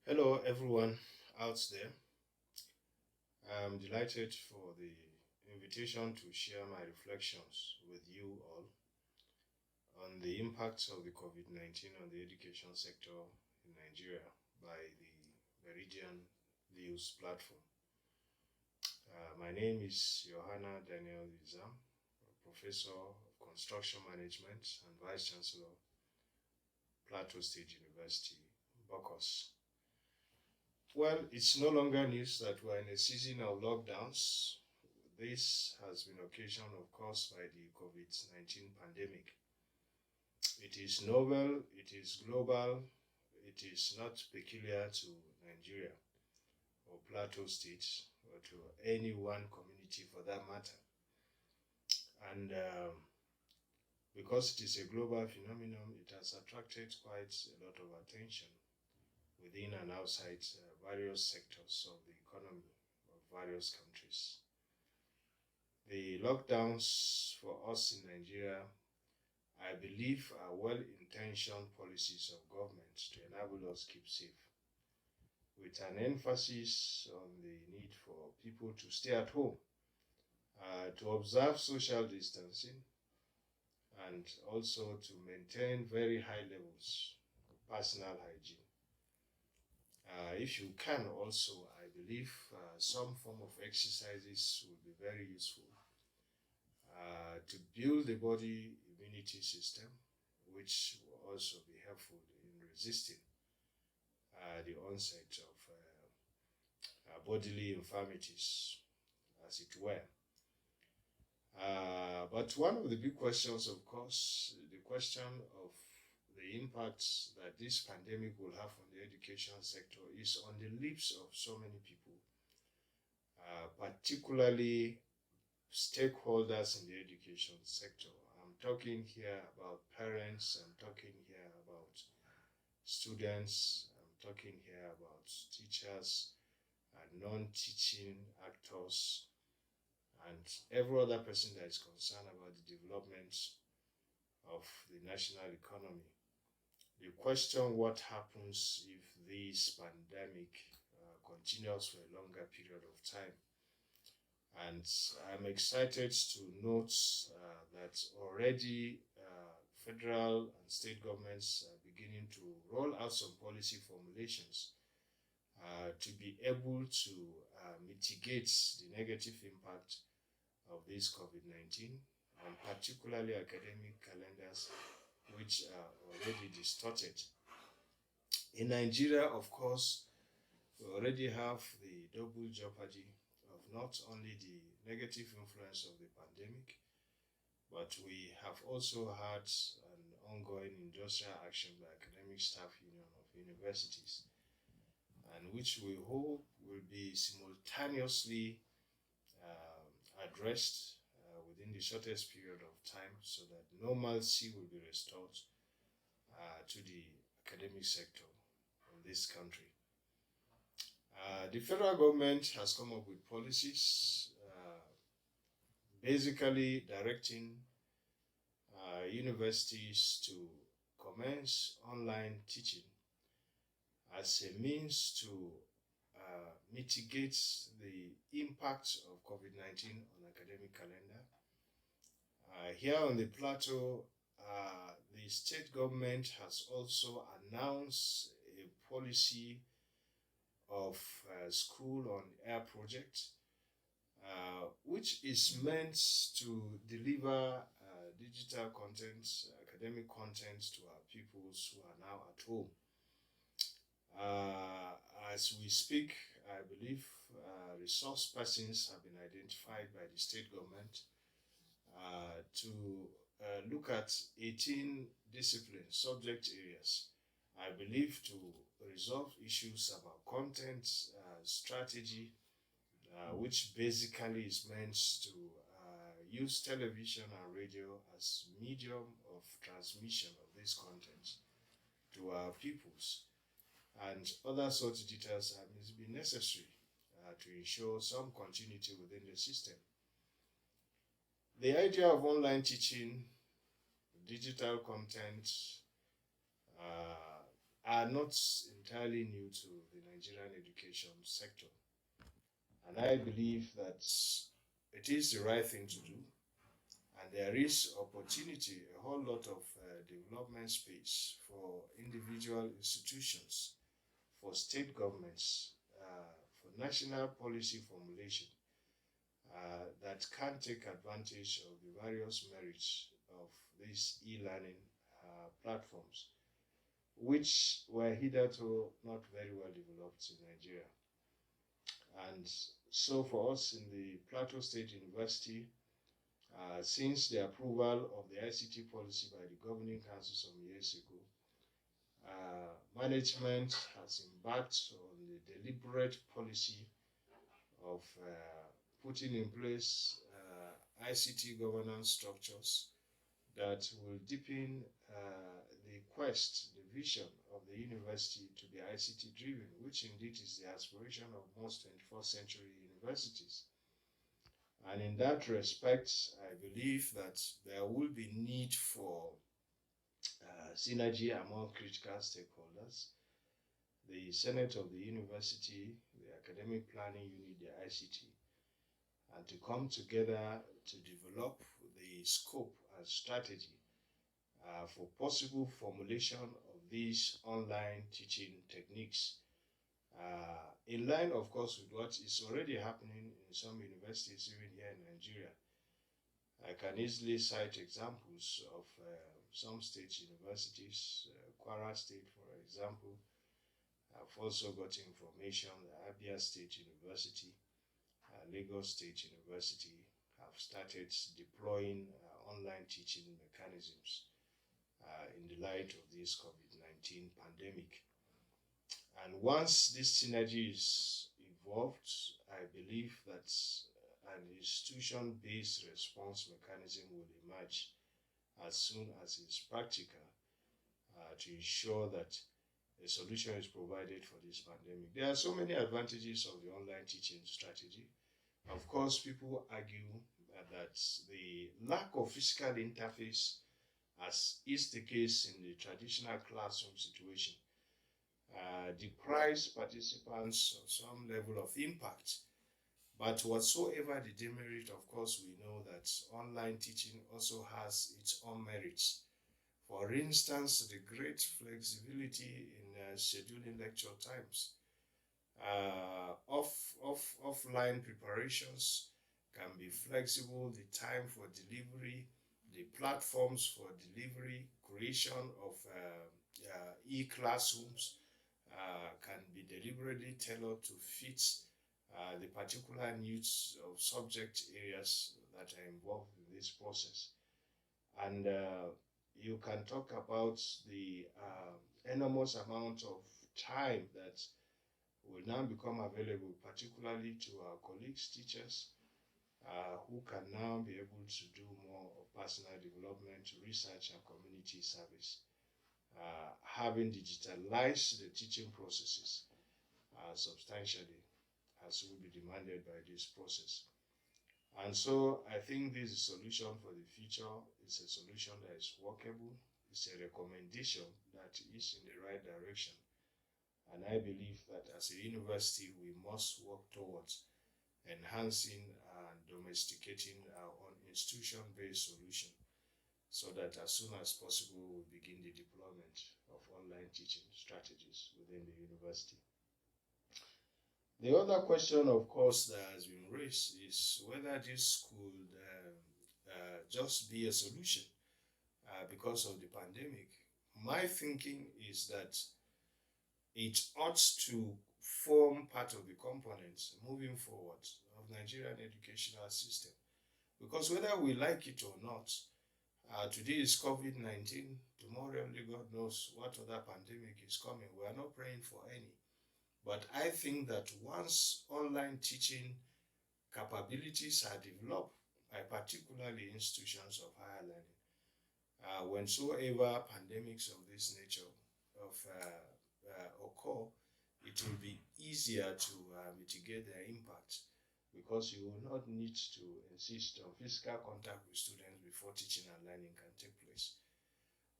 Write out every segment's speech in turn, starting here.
Hello, everyone out there. I'm delighted for the invitation to share my reflections with you all on the impacts of the COVID-19 on the education sector in Nigeria by the Meridian Views platform. My name is Johanna Daniel Izam, Professor of Construction Management and Vice Chancellor, Plateau State University, Bokos. Well, it's no longer news that we're in a season of lockdowns. This has been occasioned, of course, by the COVID-19 pandemic. It is novel, it is global, it is not peculiar to Nigeria or Plateau State or to any one community for that matter. And because it is a global phenomenon, it has attracted quite a lot of attention within and outside various sectors of the economy of various countries. The lockdowns for us in Nigeria, I believe, are well-intentioned policies of government to enable us keep safe, with an emphasis on the need for people to stay at home, to observe social distancing, and also to maintain very high levels of personal hygiene. If you can also, I believe some form of exercises will be very useful to build the body immunity system, which will also be helpful in resisting the onset of bodily infirmities, as it were. But one of the big questions, of course, the question of the impacts that this pandemic will have on the education sector is on the lips of so many people, particularly stakeholders in the education sector. I'm talking here about parents, I'm talking here about students, I'm talking here about teachers and non-teaching actors, and every other person that is concerned about the development of the national economy. The question, what happens if this pandemic continues for a longer period of time? And I'm excited to note that already federal and state governments are beginning to roll out some policy formulations to be able to mitigate the negative impact of this COVID-19, and particularly academic calendars, which are already distorted. In Nigeria, of course, we already have the double jeopardy of not only the negative influence of the pandemic, but we have also had an ongoing industrial action by academic staff union of universities, and which we hope will be simultaneously addressed within the shortest period of time, so that normalcy will be restored to the academic sector in this country. The federal government has come up with policies basically directing universities to commence online teaching as a means to mitigate the impact of COVID-19 on academic calendar. Here on the plateau, the state government has also announced a policy of school on air project, which is meant to deliver digital content, academic content to our pupils who are now at home. As we speak, I believe resource persons have been identified by the state government to look at 18 disciplines, subject areas, I believe, to resolve issues about content strategy, which basically is meant to use television and radio as medium of transmission of this content to our pupils, and other such details have been necessary to ensure some continuity within the system. The idea of online teaching, digital content, are are not entirely new to the Nigerian education sector. And I believe that it is the right thing to do. And there is opportunity, a whole lot of development space for individual institutions, for state governments, for national policy formulation that can take advantage of the various merits of these e-learning platforms, which were hitherto not very well developed in Nigeria. And so for us in the Plateau State University, since the approval of the ICT policy by the governing council some years ago, management has embarked on the deliberate policy of putting in place ICT governance structures that will deepen the quest, the vision of the university to be ICT driven, which indeed is the aspiration of most 21st century universities. And in that respect, I believe that there will be need for synergy among critical stakeholders, the Senate of the university, the academic planning unit, the ICT, and to come together to develop the scope and strategy for possible formulation of these online teaching techniques. In line, of course, with what is already happening in some universities, even here in Nigeria. I can easily cite examples of some state universities, Kwara State, for example. I've also got information that Abia State University, Lagos State University have started deploying online teaching mechanisms in the light of this COVID-19 pandemic. And once this synergy is evolved, I believe that an institution-based response mechanism will emerge as soon as it's practical to ensure that a solution is provided for this pandemic. There are so many advantages of the online teaching strategy. Of course, people argue that the lack of physical interface, as is the case in the traditional classroom situation, deprives participants of some level of impact. But whatsoever the demerit, of course, we know that online teaching also has its own merits. For instance, the great flexibility in scheduling lecture times. Offline preparations can be flexible, the time for delivery, the platforms for delivery, creation of e-classrooms can be deliberately tailored to fit the particular needs of subject areas that are involved in this process. And you can talk about the enormous amount of time that will now become available, particularly to our colleagues, teachers, who can now be able to do more of personal development, research, and community service, having digitalized the teaching processes substantially, as will be demanded by this process. And so I think this is a solution for the future. It's a solution that is workable. It's a recommendation that is in the right direction. And I believe that as a university, we must work towards enhancing and domesticating our own institution-based solution so that as soon as possible, we begin the deployment of online teaching strategies within the university. The other question, of course, that has been raised is whether this could just be a solution because of the pandemic. My thinking is that it ought to form part of the components moving forward of Nigerian educational system. Because whether we like it or not, today is COVID-19, tomorrow only God knows what other pandemic is coming. We are not praying for any. But I think that once online teaching capabilities are developed by particularly institutions of higher learning, whensoever pandemics of this nature occur, it will be easier to mitigate their impact because you will not need to insist on physical contact with students before teaching and learning can take place.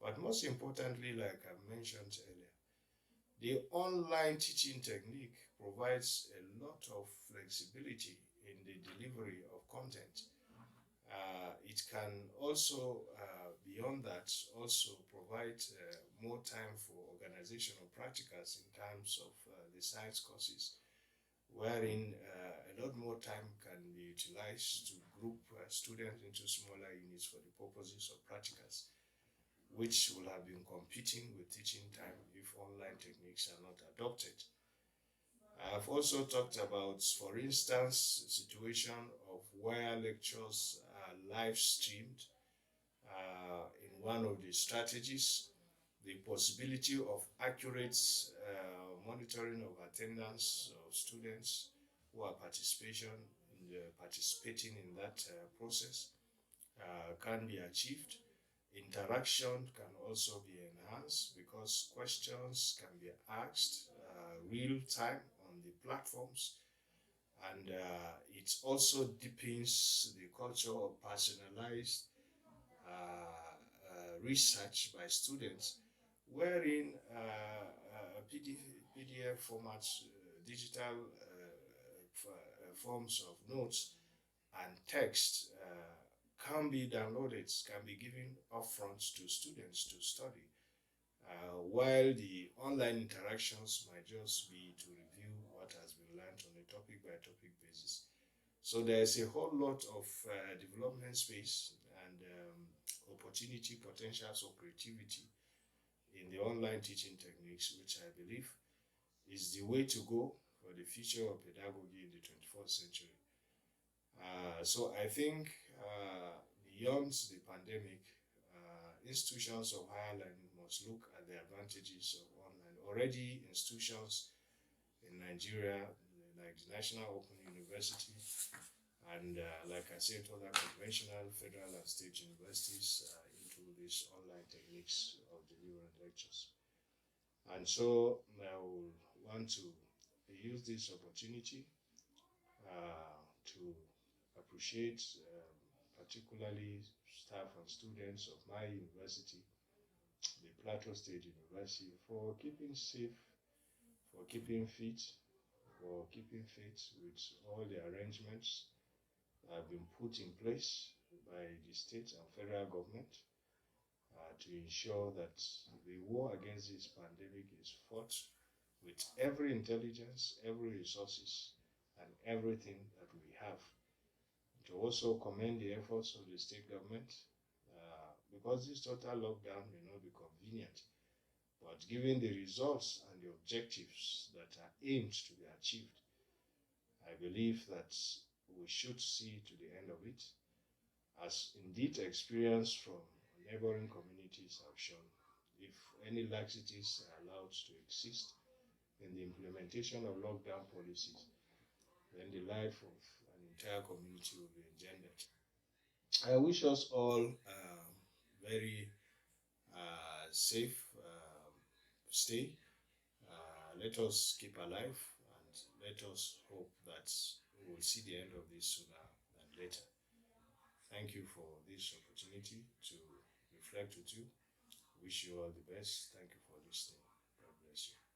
But most importantly, like I mentioned earlier, The online teaching technique provides a lot of flexibility in the delivery of content. It can also, beyond that, also provide more time for organization of practicals in terms of the science courses, wherein a lot more time can be utilized to group students into smaller units for the purposes of practicals, which will have been competing with teaching time if online techniques are not adopted. I've also talked about, for instance, the situation of where lectures are live streamed in one of the strategies, the possibility of accurate monitoring of attendance of students who are participating in that process can be achieved. Interaction can also be enhanced because questions can be asked real time on the platforms, and it also deepens the culture of personalized research by students, wherein PDF formats, digital forms of notes and text can be downloaded, can be given upfront to students to study, while the online interactions might just be to review what has been learned on a topic by topic basis. So there's a whole lot of development space and opportunity, potentials of creativity in the online teaching techniques, which I believe is the way to go for the future of pedagogy in the 21st century. So I think beyond the pandemic, institutions of higher learning must look at the advantages of online. Already, institutions in Nigeria, like the National Open University, and like I said, other conventional federal and state universities are into these online techniques of delivering lectures. And so I will want to use this opportunity to appreciate particularly staff and students of my university, the Plateau State University, for keeping safe, for keeping fit, for keeping fit with all the arrangements that have been put in place by the state and federal government to ensure that the war against this pandemic is fought with every intelligence, every resources, and everything that we have. To also commend the efforts of the state government, because this total lockdown may not be convenient, but given the results and the objectives that are aimed to be achieved, I believe that we should see to the end of it, as indeed experience from neighboring communities have shown. If any laxities are allowed to exist in the implementation of lockdown policies, then the life of an entire community will be engendered. I wish us all very safe stay. Let us keep alive, and let us hope that we will see the end of this sooner than later. Thank you for this opportunity to reflect with you. Wish you all the best. Thank you for listening. God bless you.